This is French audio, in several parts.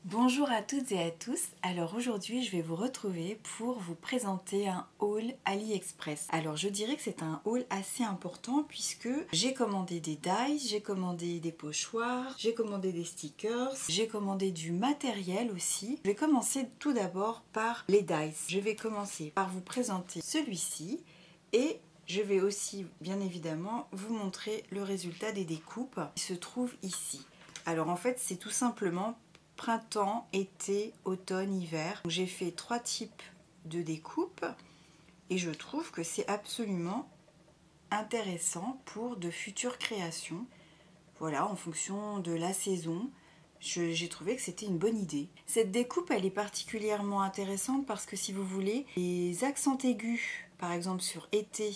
Bonjour à toutes et à tous, alors aujourd'hui je vais vous retrouver pour vous présenter un haul AliExpress. Alors je dirais que c'est un haul assez important puisque j'ai commandé des dies, j'ai commandé des pochoirs, j'ai commandé des stickers, j'ai commandé du matériel aussi. Je vais commencer tout d'abord par les dies. Je vais commencer par vous présenter celui-ci et je vais aussi bien évidemment vous montrer le résultat des découpes qui se trouvent ici. Alors en fait c'est tout simplement printemps, été, automne, hiver. J'ai fait 3 types de découpes et je trouve que c'est absolument intéressant pour de futures créations. Voilà, en fonction de la saison, j'ai trouvé que c'était une bonne idée. Cette découpe, elle est particulièrement intéressante parce que si vous voulez, les accents aigus, par exemple sur été,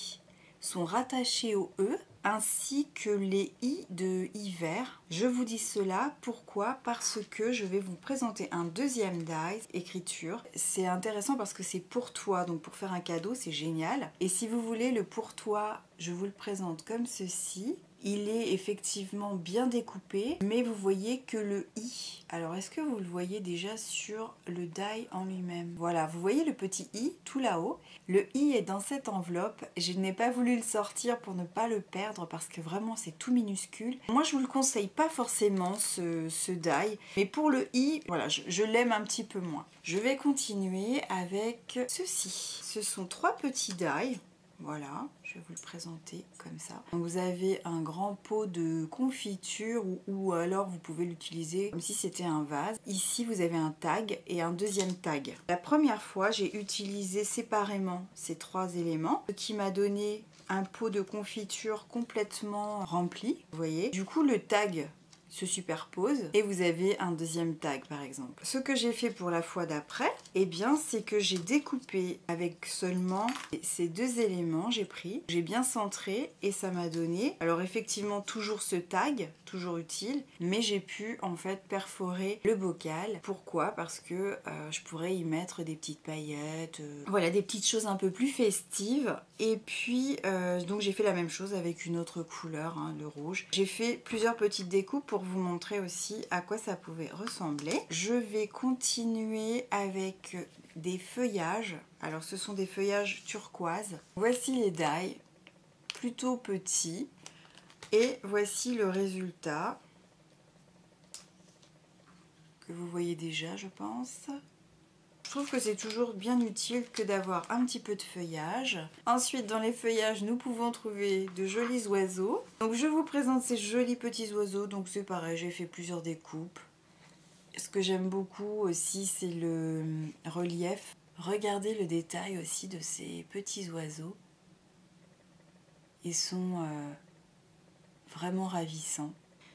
sont rattachés au E, ainsi que les I de hiver. Je vous dis cela, pourquoi? Parce que je vais vous présenter un deuxième die écriture. C'est intéressant parce que c'est pour toi, donc pour faire un cadeau, c'est génial. Et si vous voulez le pour toi, je vous le présente comme ceci. Il est effectivement bien découpé, mais vous voyez que le i. Alors, est-ce que vous le voyez déjà sur le die en lui-même? Voilà, vous voyez le petit i tout là-haut. Le i est dans cette enveloppe. Je n'ai pas voulu le sortir pour ne pas le perdre parce que vraiment c'est tout minuscule. Moi, je vous le conseille pas forcément ce die, mais pour le i, voilà, je l'aime un petit peu moins. Je vais continuer avec ceci. Ce sont 3 petits die. Voilà, je vais vous le présenter comme ça. Donc vous avez un grand pot de confiture ou alors vous pouvez l'utiliser comme si c'était un vase. Ici vous avez un tag et un deuxième tag. La première fois j'ai utilisé séparément ces 3 éléments, ce qui m'a donné un pot de confiture complètement rempli. Vous voyez, du coup le tag se superpose et vous avez un deuxième tag par exemple. Ce que j'ai fait pour la fois d'après, eh bien c'est que j'ai découpé avec seulement ces 2 éléments, j'ai bien centré et ça m'a donné, alors effectivement toujours ce tag, toujours utile, mais j'ai pu en fait perforer le bocal. Pourquoi? Parce que je pourrais y mettre des petites paillettes, voilà, des petites choses un peu plus festives. Et puis donc j'ai fait la même chose avec une autre couleur, hein, le rouge. J'ai fait plusieurs petites découpes pour vous montrer aussi à quoi ça pouvait ressembler. Je vais continuer avec des feuillages. Alors ce sont des feuillages turquoise. Voici les die, plutôt petits. Et voici le résultat que vous voyez déjà, je pense. Je trouve que c'est toujours bien utile que d'avoir un petit peu de feuillage. Ensuite, dans les feuillages, nous pouvons trouver de jolis oiseaux. Donc je vous présente ces jolis petits oiseaux. Donc c'est pareil, j'ai fait plusieurs découpes. Ce que j'aime beaucoup aussi, c'est le relief. Regardez le détail aussi de ces petits oiseaux. Ils sont vraiment ravissants.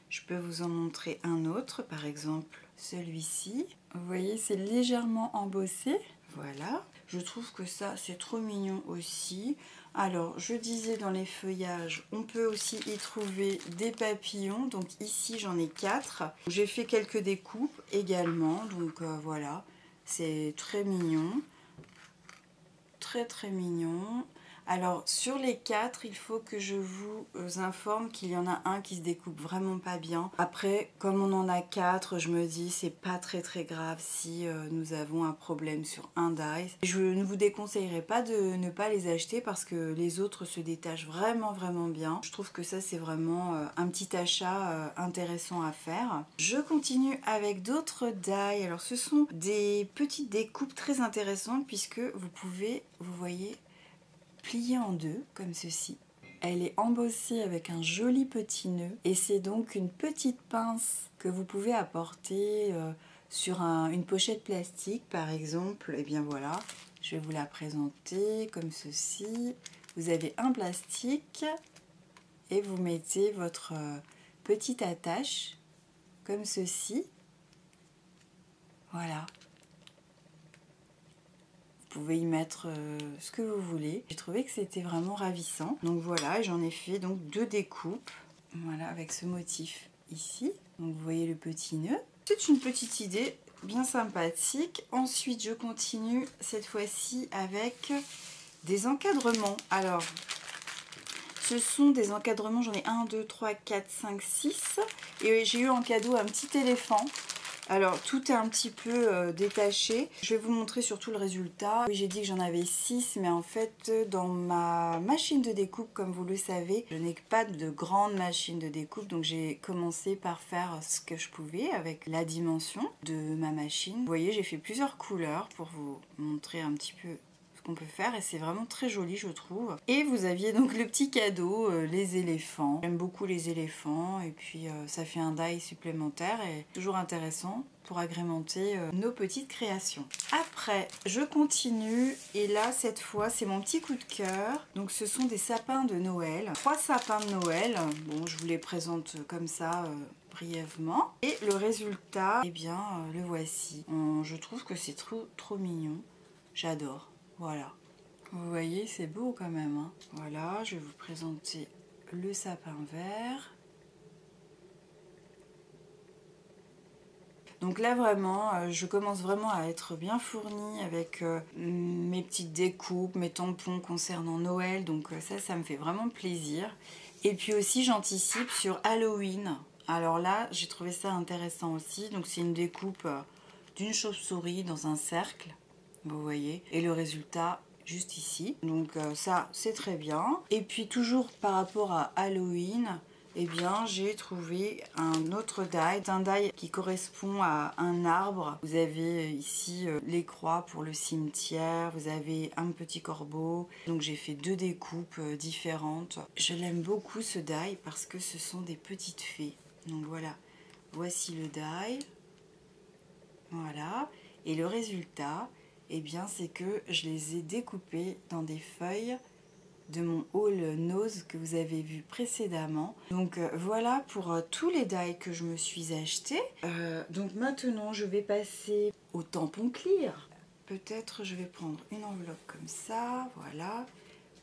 Je peux vous en montrer un autre, par exemple celui-ci. Vous voyez, c'est légèrement embossé. Voilà. Je trouve que ça, c'est trop mignon aussi. Alors, je disais dans les feuillages, on peut aussi y trouver des papillons. Donc ici, j'en ai 4. J'ai fait quelques découpes également. Donc voilà, c'est très mignon. Très mignon. Alors sur les 4, il faut que je vous informe qu'il y en a un qui se découpe vraiment pas bien. Après, comme on en a 4, je me dis c'est pas très grave si nous avons un problème sur un die. Je ne vous déconseillerais pas de ne pas les acheter parce que les autres se détachent vraiment bien. Je trouve que ça c'est vraiment un petit achat intéressant à faire. Je continue avec d'autres die. Alors ce sont des petites découpes très intéressantes puisque vous pouvez, vous voyez, pliée en 2 comme ceci. Elle est embossée avec un joli petit nœud et c'est donc une petite pince que vous pouvez apporter sur une pochette plastique par exemple. Et bien voilà, je vais vous la présenter comme ceci. Vous avez un plastique et vous mettez votre petite attache comme ceci. Voilà. Vous pouvez y mettre ce que vous voulez. J'ai trouvé que c'était vraiment ravissant. Donc voilà, j'en ai fait donc 2 découpes. Voilà, avec ce motif ici. Donc vous voyez le petit nœud. C'est une petite idée bien sympathique. Ensuite, je continue cette fois-ci avec des encadrements. Alors, ce sont des encadrements, j'en ai 1, 2, 3, 4, 5, 6. Et j'ai eu en cadeau un petit éléphant. Alors tout est un petit peu détaché. Je vais vous montrer surtout le résultat. Oui, j'ai dit que j'en avais 6, mais en fait dans ma machine de découpe, comme vous le savez, je n'ai pas de grande machine de découpe. Donc j'ai commencé par faire ce que je pouvais avec la dimension de ma machine. Vous voyez, j'ai fait plusieurs couleurs pour vous montrer un petit peu qu'on peut faire et c'est vraiment très joli je trouve. Et vous aviez donc le petit cadeau, les éléphants. J'aime beaucoup les éléphants et puis ça fait un die supplémentaire et toujours intéressant pour agrémenter nos petites créations. Après je continue et là cette fois c'est mon petit coup de cœur. Donc ce sont des sapins de Noël, 3 sapins de Noël. Bon, je vous les présente comme ça brièvement et le résultat, eh bien le voici. Je trouve que c'est trop mignon, j'adore. Voilà, vous voyez, c'est beau quand même, hein. Voilà, je vais vous présenter le sapin vert. Donc là vraiment, je commence vraiment à être bien fournie avec mes petites découpes, mes tampons concernant Noël. Donc ça me fait vraiment plaisir. Et puis aussi j'anticipe sur Halloween. Alors là, j'ai trouvé ça intéressant aussi. Donc c'est une découpe d'une chauve-souris dans un cercle. Vous voyez, et le résultat juste ici. Donc ça c'est très bien. Et puis toujours par rapport à Halloween, eh bien j'ai trouvé un autre die. C'est un die qui correspond à un arbre. Vous avez ici les croix pour le cimetière, vous avez un petit corbeau. Donc j'ai fait 2 découpes différentes. Je l'aime beaucoup ce die parce que ce sont des petites fées. Donc voilà, voici le die. Voilà, et le résultat, eh bien c'est que je les ai découpés dans des feuilles de mon haul Nose que vous avez vu précédemment. Donc voilà pour tous les dies que je me suis acheté. Donc maintenant je vais passer au tampon clear. Peut-être je vais prendre une enveloppe comme ça, voilà,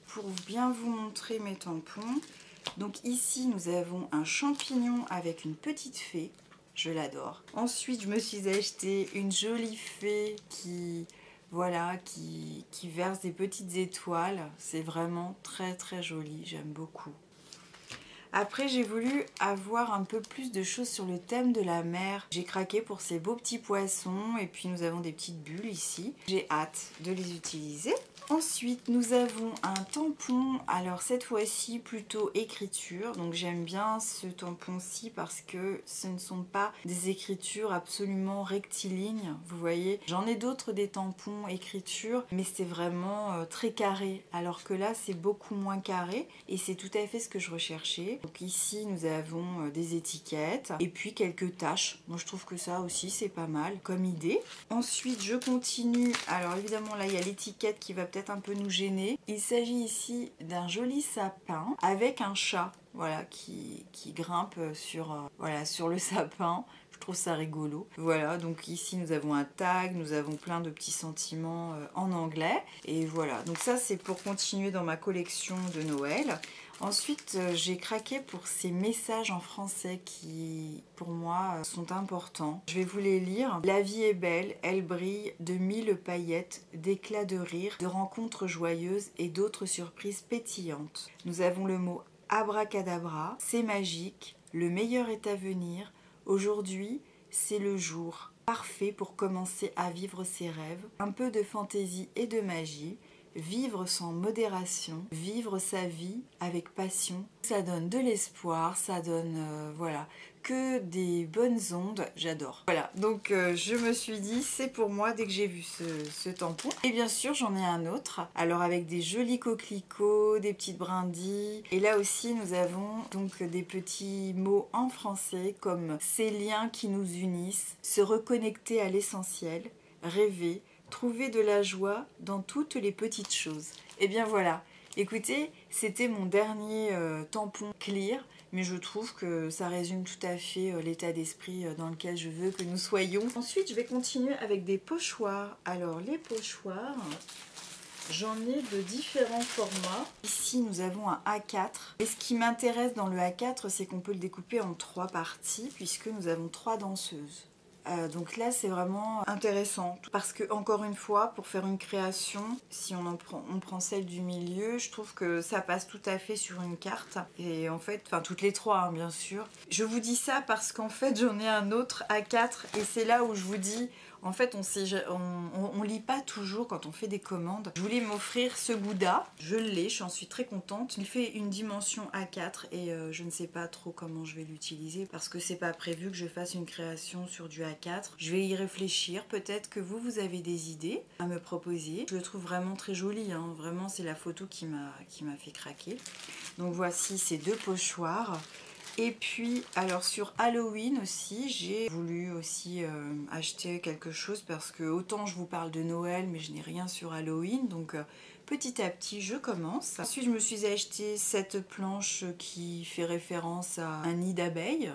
pour bien vous montrer mes tampons. Donc ici nous avons un champignon avec une petite fée. Je l'adore. Ensuite, je me suis acheté une jolie fée qui, voilà, qui verse des petites étoiles. C'est vraiment très très joli, j'aime beaucoup. Après, j'ai voulu avoir un peu plus de choses sur le thème de la mer. J'ai craqué pour ces beaux petits poissons et puis nous avons des petites bulles ici. J'ai hâte de les utiliser. Ensuite, nous avons un tampon, alors cette fois-ci plutôt écriture, donc j'aime bien ce tampon-ci parce que ce ne sont pas des écritures absolument rectilignes, vous voyez. J'en ai d'autres des tampons écriture, mais c'est vraiment très carré, alors que là c'est beaucoup moins carré et c'est tout à fait ce que je recherchais. Donc ici nous avons des étiquettes et puis quelques taches, moi je trouve que ça aussi c'est pas mal comme idée. Ensuite je continue, alors évidemment là il y a l'étiquette qui va peut-être un peu nous gêner. Il s'agit ici d'un joli sapin avec un chat, voilà, qui grimpe sur, voilà, sur le sapin. Je trouve ça rigolo. Voilà, donc ici nous avons un tag, nous avons plein de petits sentiments en anglais. Et voilà, donc ça c'est pour continuer dans ma collection de Noël. Ensuite, j'ai craqué pour ces messages en français qui, pour moi, sont importants. Je vais vous les lire. La vie est belle, elle brille de 1000 paillettes, d'éclats de rire, de rencontres joyeuses et d'autres surprises pétillantes. Nous avons le mot abracadabra, c'est magique, le meilleur est à venir. Aujourd'hui, c'est le jour parfait pour commencer à vivre ses rêves. Un peu de fantaisie et de magie. Vivre sans modération, vivre sa vie avec passion, ça donne de l'espoir, ça donne voilà, que des bonnes ondes, j'adore. Voilà, donc je me suis dit c'est pour moi dès que j'ai vu ce tampon. Et bien sûr j'en ai un autre, alors avec des jolis coquelicots, des petites brindilles. Et là aussi nous avons donc des petits mots en français comme ces liens qui nous unissent, se reconnecter à l'essentiel, rêver, trouver de la joie dans toutes les petites choses. Et bien voilà, écoutez, c'était mon dernier tampon clear, mais je trouve que ça résume tout à fait l'état d'esprit dans lequel je veux que nous soyons. Ensuite, je vais continuer avec des pochoirs. Alors, les pochoirs, j'en ai de différents formats. Ici, nous avons un A4. Et ce qui m'intéresse dans le A4, c'est qu'on peut le découper en 3 parties, puisque nous avons 3 danseuses. Donc là c'est vraiment intéressant parce que encore une fois pour faire une création, si on prend celle du milieu, je trouve que ça passe tout à fait sur une carte et en fait, enfin toutes les trois hein, bien sûr. Je vous dis ça parce qu'en fait j'en ai un autre A4 et c'est là où je vous dis en fait on lit pas toujours quand on fait des commandes. Je voulais m'offrir ce Bouddha, je l'ai, j'en suis très contente. Il fait une dimension A4 et je ne sais pas trop comment je vais l'utiliser parce que c'est pas prévu que je fasse une création sur du A4. Je vais y réfléchir, peut-être que vous avez des idées à me proposer. Je le trouve vraiment très joli, hein. Vraiment c'est la photo qui m'a fait craquer. Donc voici ces deux pochoirs. Et puis, alors sur Halloween aussi, j'ai voulu aussi acheter quelque chose parce que autant je vous parle de Noël, mais je n'ai rien sur Halloween. Donc petit à petit, je commence. Ensuite, je me suis acheté cette planche qui fait référence à un nid d'abeilles,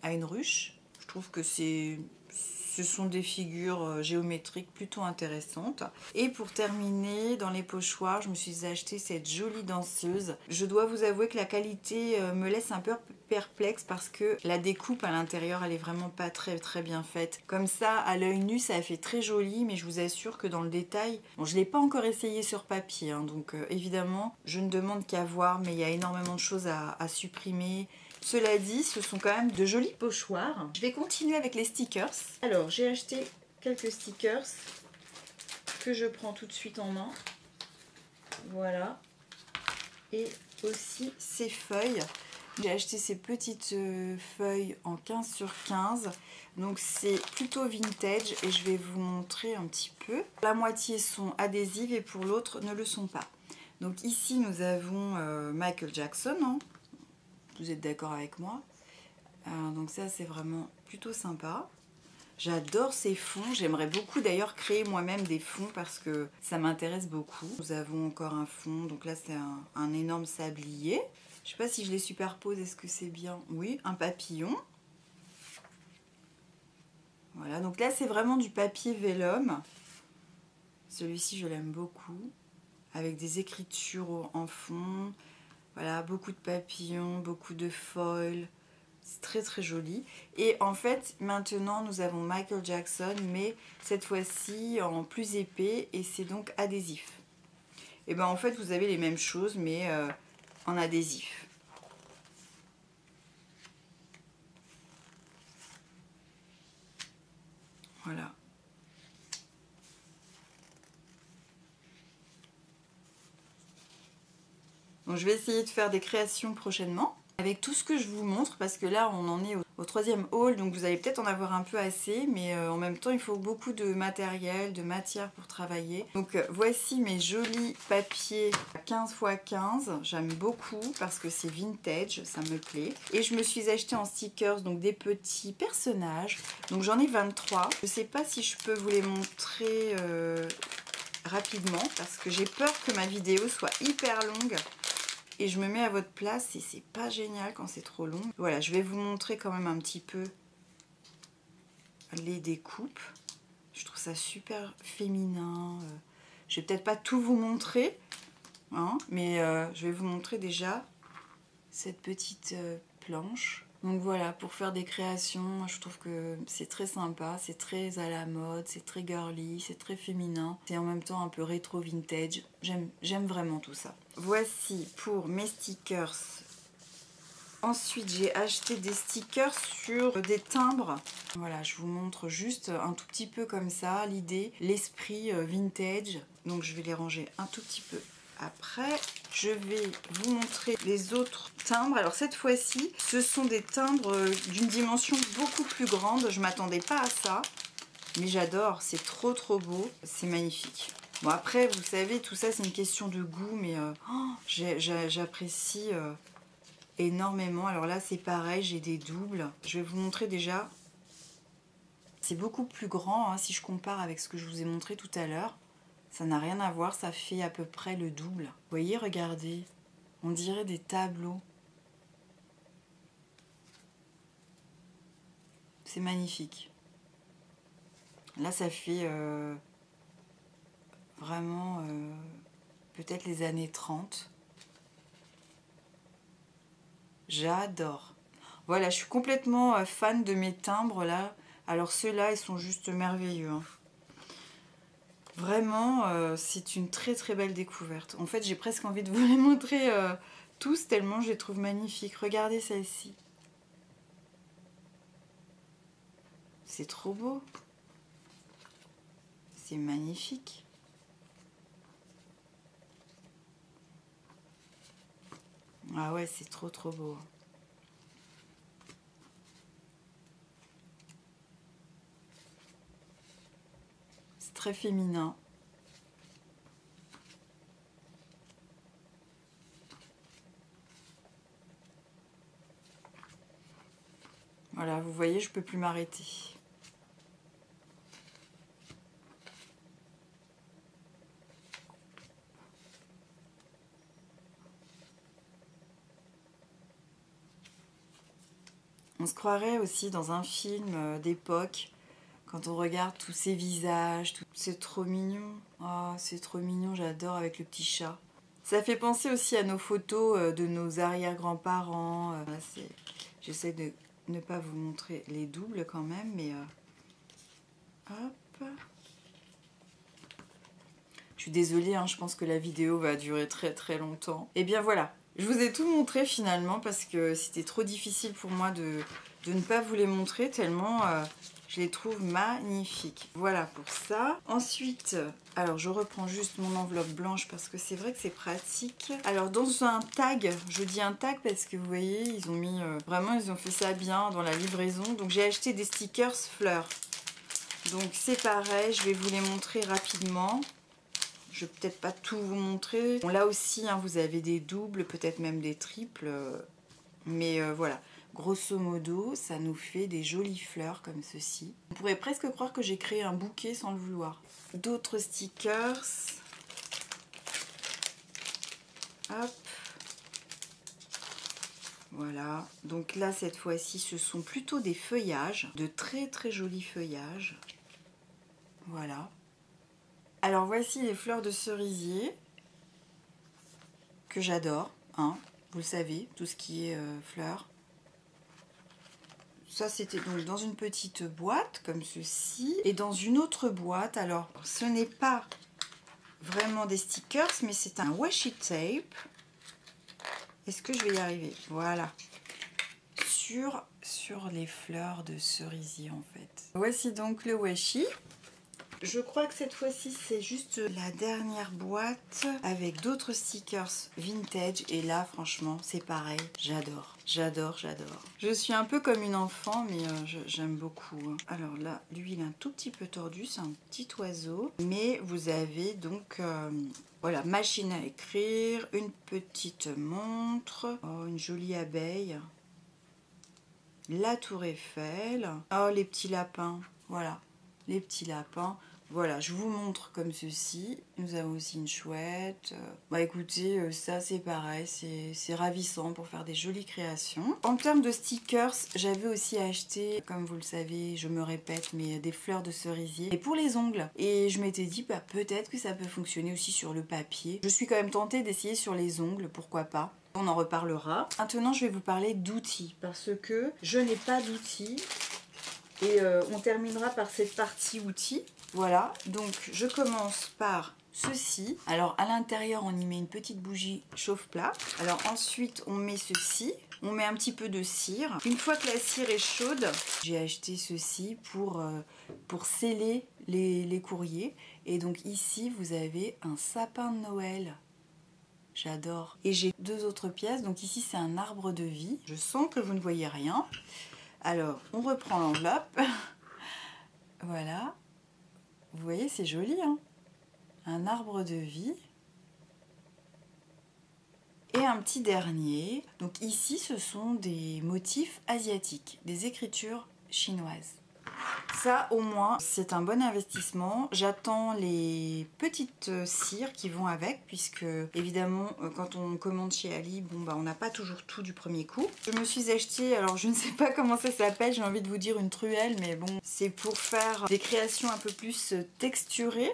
à une ruche. Je trouve que ce sont des figures géométriques plutôt intéressantes. Et pour terminer, dans les pochoirs, je me suis acheté cette jolie danseuse. Je dois vous avouer que la qualité me laisse un peu perplexe parce que la découpe à l'intérieur, elle est vraiment pas très bien faite. Comme ça, à l'œil nu, ça fait très joli, mais je vous assure que dans le détail, bon, je l'ai pas encore essayé sur papier, hein, donc évidemment, je ne demande qu'à voir, mais il y a énormément de choses à supprimer. Cela dit, ce sont quand même de jolis pochoirs. Je vais continuer avec les stickers. Alors, j'ai acheté quelques stickers que je prends tout de suite en main. Voilà. Et aussi ces feuilles. J'ai acheté ces petites feuilles en 15 sur 15. Donc c'est plutôt vintage et je vais vous montrer un petit peu. La moitié sont adhésives et pour l'autre ne le sont pas. Donc ici nous avons Michael Jackson, hein. Vous êtes d'accord avec moi? Donc ça c'est vraiment plutôt sympa. J'adore ces fonds, j'aimerais beaucoup d'ailleurs créer moi-même des fonds parce que ça m'intéresse beaucoup. Nous avons encore un fond, donc là c'est un énorme sablier. Je sais pas si je les superpose, est-ce que c'est bien? Oui, un papillon. Voilà, donc là c'est vraiment du papier vélum. Celui-ci je l'aime beaucoup, avec des écritures en fond. Voilà, beaucoup de papillons, beaucoup de foil. C'est très joli. Et en fait, maintenant, nous avons Michael Jackson, mais cette fois-ci en plus épais et c'est donc adhésif. Et ben en fait, vous avez les mêmes choses, mais en adhésif. Voilà. Donc je vais essayer de faire des créations prochainement avec tout ce que je vous montre parce que là on en est au troisième haul, donc vous allez peut-être en avoir un peu assez, mais en même temps il faut beaucoup de matériel, de matière pour travailler. Donc voici mes jolis papiers 15 x 15, j'aime beaucoup parce que c'est vintage, ça me plaît. Et je me suis acheté en stickers donc des petits personnages, donc j'en ai 23. Je sais pas si je peux vous les montrer rapidement parce que j'ai peur que ma vidéo soit hyper longue. Et je me mets à votre place et c'est pas génial quand c'est trop long. Voilà, je vais vous montrer quand même un petit peu les découpes. Je trouve ça super féminin. Je vais peut-être pas tout vous montrer, hein, mais je vais vous montrer déjà cette petite planche. Donc voilà, pour faire des créations, je trouve que c'est très sympa, c'est très à la mode, c'est très girly, c'est très féminin. C'est en même temps un peu rétro vintage. J'aime vraiment tout ça. Voici pour mes stickers. Ensuite, j'ai acheté des stickers sur des timbres. Voilà, je vous montre juste un tout petit peu comme ça, l'idée, l'esprit vintage. Donc je vais les ranger un tout petit peu après. Je vais vous montrer les autres timbres. Alors cette fois-ci, ce sont des timbres d'une dimension beaucoup plus grande. Je ne m'attendais pas à ça, mais j'adore. C'est trop beau. C'est magnifique. Bon après, vous savez, tout ça c'est une question de goût, mais j'apprécie énormément. Alors là c'est pareil, j'ai des doubles. Je vais vous montrer déjà. C'est beaucoup plus grand hein, si je compare avec ce que je vous ai montré tout à l'heure. Ça n'a rien à voir, ça fait à peu près le double. Vous voyez, regardez, on dirait des tableaux. C'est magnifique. Là, ça fait vraiment peut-être les années 30. J'adore. Voilà, je suis complètement fan de mes timbres là. Alors ceux-là, ils sont juste merveilleux. Hein. Vraiment, c'est une très très belle découverte. En fait, j'ai presque envie de vous les montrer tous, tellement je les trouve magnifiques. Regardez celle-ci. C'est trop beau. C'est magnifique. Ah ouais, c'est trop trop beau. C'est très féminin. Voilà, vous voyez, je peux plus m'arrêter. On se croirait aussi dans un film d'époque, quand on regarde tous ces visages, c'est trop mignon. Oh, c'est trop mignon, j'adore avec le petit chat. Ça fait penser aussi à nos photos de nos arrière-grands-parents. J'essaie de ne pas vous montrer les doubles quand même, mais hop. Je suis désolée, hein, je pense que la vidéo va durer très très longtemps. Et bien voilà, je vous ai tout montré finalement parce que c'était trop difficile pour moi de ne pas vous les montrer tellement je les trouve magnifiques. Voilà pour ça. Ensuite, alors je reprends juste mon enveloppe blanche parce que c'est vrai que c'est pratique. Alors dans un tag, je dis un tag parce que vous voyez, ils ont mis, vraiment ils ont fait ça bien dans la livraison. Donc j'ai acheté des stickers fleurs. Donc c'est pareil, je vais vous les montrer rapidement. Je vais peut-être pas tout vous montrer. Bon, là aussi, hein, vous avez des doubles, peut-être même des triples. Mais voilà, grosso modo, ça nous fait des jolies fleurs comme ceci. On pourrait presque croire que j'ai créé un bouquet sans le vouloir. D'autres stickers. Hop. Voilà. Donc là, cette fois-ci, ce sont plutôt des feuillages. De très très jolis feuillages. Voilà. Alors voici les fleurs de cerisier que j'adore, hein, vous le savez, tout ce qui est fleurs. Ça c'était donc dans une petite boîte comme ceci et dans une autre boîte. Alors ce n'est pas vraiment des stickers mais c'est un washi tape. Est-ce que je vais y arriver? Voilà. Sur les fleurs de cerisier en fait. Voici donc le washi. Je crois que cette fois-ci, c'est juste la dernière boîte avec d'autres stickers vintage. Et là, franchement, c'est pareil. J'adore, j'adore, j'adore. Je suis un peu comme une enfant, mais j'aime beaucoup. Alors là, lui, il est un tout petit peu tordu. C'est un petit oiseau. Mais vous avez donc... voilà, machine à écrire, une petite montre, oh, une jolie abeille, la tour Eiffel, oh, les petits lapins, voilà, les petits lapins. Voilà, je vous montre comme ceci. Nous avons aussi une chouette. Bah écoutez, ça c'est pareil, c'est ravissant pour faire des jolies créations. En termes de stickers, j'avais aussi acheté, comme vous le savez, je me répète, mais des fleurs de cerisier. Et pour les ongles. Et je m'étais dit, bah peut-être que ça peut fonctionner aussi sur le papier. Je suis quand même tentée d'essayer sur les ongles, pourquoi pas. On en reparlera. Maintenant, je vais vous parler d'outils, parce que je n'ai pas d'outils. Et on terminera par cette partie outils. Voilà, donc je commence par ceci. Alors à l'intérieur, on y met une petite bougie chauffe-plat. Alors ensuite, on met ceci. On met un petit peu de cire. Une fois que la cire est chaude, j'ai acheté ceci pour sceller les courriers. Et donc ici, vous avez un sapin de Noël. J'adore. Et j'ai deux autres pièces. Donc ici, c'est un arbre de vie. Je sens que vous ne voyez rien. Alors, on reprend l'enveloppe. Voilà. Vous voyez, c'est joli, hein? Un arbre de vie. Et un petit dernier. Donc ici, ce sont des motifs asiatiques, des écritures chinoises. Ça, au moins, c'est un bon investissement. J'attends les petites cires qui vont avec, puisque, évidemment, quand on commande chez Ali, bon, bah, on n'a pas toujours tout du premier coup. Je me suis acheté, alors je ne sais pas comment ça s'appelle, j'ai envie de vous dire une truelle, mais bon, c'est pour faire des créations un peu plus texturées.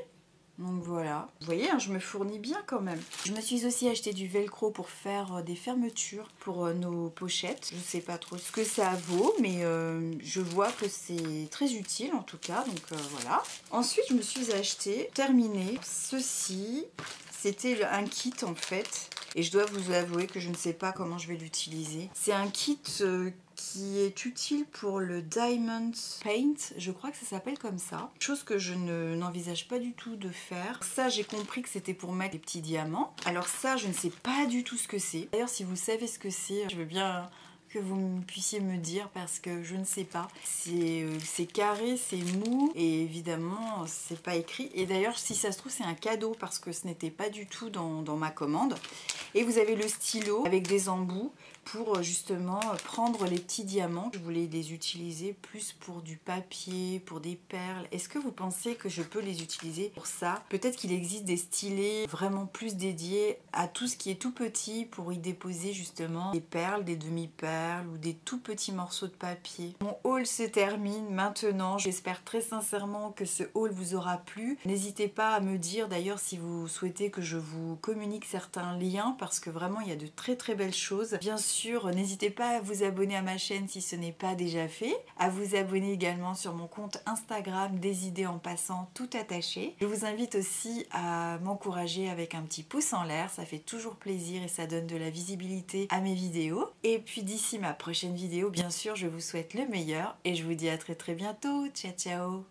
Donc voilà, vous voyez, hein, je me fournis bien quand même. Je me suis aussi acheté du velcro pour faire des fermetures pour nos pochettes. Je ne sais pas trop ce que ça vaut, mais je vois que c'est très utile en tout cas, donc voilà. Ensuite, je me suis acheté, terminé, ceci. C'était un kit en fait, et je dois vous avouer que je ne sais pas comment je vais l'utiliser. C'est un kit qui est utile pour le Diamond Paint, je crois que ça s'appelle comme ça. Chose que je n'envisage pas du tout de faire. Ça, j'ai compris que c'était pour mettre des petits diamants. Alors ça, je ne sais pas du tout ce que c'est. D'ailleurs, si vous savez ce que c'est, je veux bien que vous puissiez me dire parce que je ne sais pas. C'est carré, c'est mou et évidemment c'est pas écrit. Et d'ailleurs si ça se trouve c'est un cadeau parce que ce n'était pas du tout dans ma commande. Et vous avez le stylo avec des embouts pour justement prendre les petits diamants. Je voulais les utiliser plus pour du papier, pour des perles. Est-ce que vous pensez que je peux les utiliser pour ça? Peut-être qu'il existe des stylets vraiment plus dédiés à tout ce qui est tout petit pour y déposer justement des perles, des demi-perles ou des tout petits morceaux de papier. Mon haul se termine maintenant. J'espère très sincèrement que ce haul vous aura plu. N'hésitez pas à me dire d'ailleurs si vous souhaitez que je vous communique certains liens parce que vraiment il y a de très très belles choses. Bien sûr, n'hésitez pas à vous abonner à ma chaîne si ce n'est pas déjà fait, à vous abonner également sur mon compte Instagram des idées en passant tout attaché. Je vous invite aussi à m'encourager avec un petit pouce en l'air, ça fait toujours plaisir et ça donne de la visibilité à mes vidéos. Et puis d'ici ma prochaine vidéo, bien sûr, je vous souhaite le meilleur et je vous dis à très très bientôt. Ciao ciao!